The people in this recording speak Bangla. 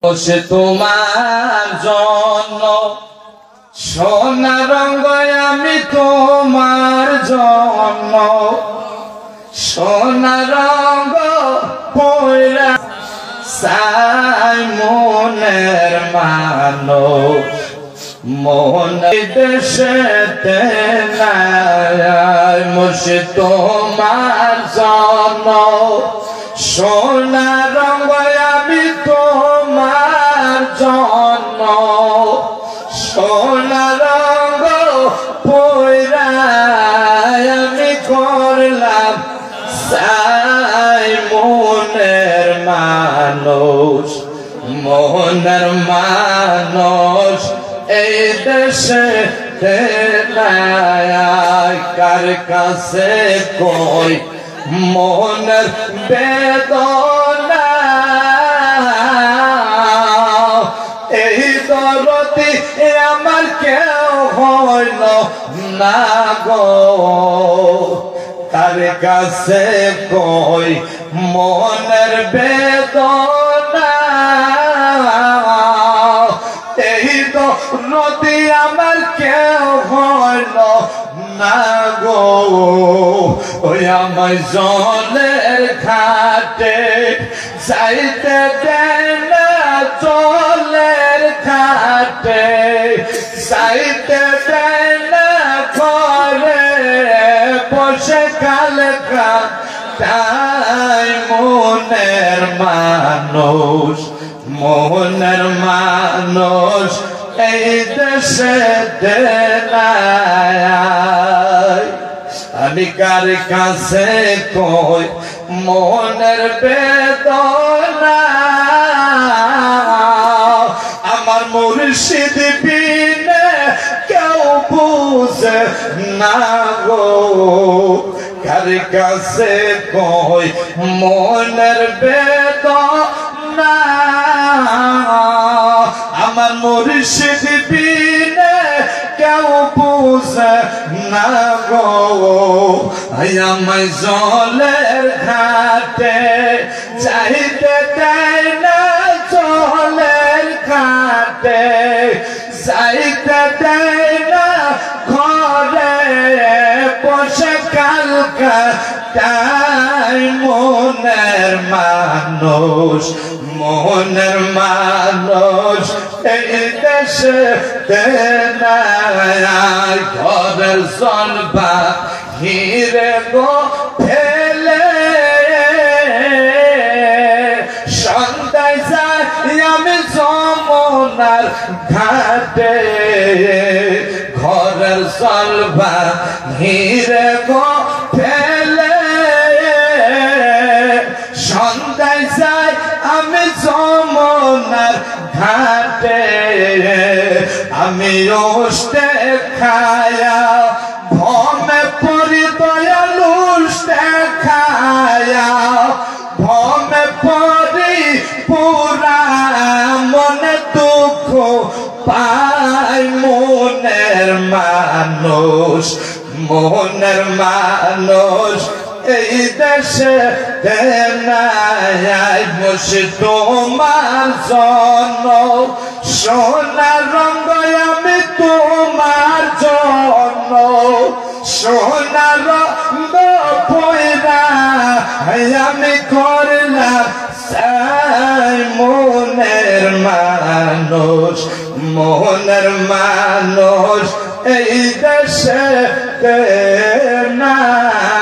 সে তোমার জন্য সোনা রঙ, আমি তোমার জন্য সোনা রঙ পয়রা সাই মনের মানুষ মনে দেশেতে নাই। মুসে তোমার জন্য সোনা রঙ, আমি তোমার জন্য সোনা রঙ পয়রা আমি করলাম সাই মনের মানুষ মনের মানুষ এই দেশে কার কাছে কই মনের বেদনা এই দরদি আমার কেউ হইল না গো। কার কাছে কই মনের বেদনা এই দরদি আমার কেউ হইল না গো। ওই আমার জলের ঘাটে যাইতে দেয় না, জলের ঘাটে যাইতে দেয় না, ঘরে বসে কালকা তাই মনের মানুষ মনের মানুষ এই দেশে নাই। আমি কার কাছে কই মনের বেদনা আমার মুর্শিদ বিনে কেউ বুঝে না গো। কার কাছে কই মনের বেদনা আমার মুর্শিদ বিনে কেউ বুঝে না গো। আমায় জলের ঘাটে যাইতে দেয় না, জলের ঘাটে যাইতে দেয় না, ঘরে বসে কালকা তাই মনের মানুষ মনের মানুষ এই দেশে নাই। ঘরের জলবা হিরে গো ফেলে সন্ধ্যায় যাই আমি যমুনার ঘাটে। ঘরের জলবা হিরে গো ফেলে সন্ধ্যায় যাই আমি যমুনার ঘাটে। আমি ওষ্টে খায়া ভমে পরি দয়ালু খায়া ভমে পরি পুরা মনে দুঃখ পাই মনের মানুষ মনের মানুষ এই দেশে নাই। মুসে তোমার জন্য সোনা রঙ, আমি তোমার জন্য সোনা রঙ পয়রা আমি করলাম সাই মনের মানুষ মনের মানুষ এই দেশে নাই।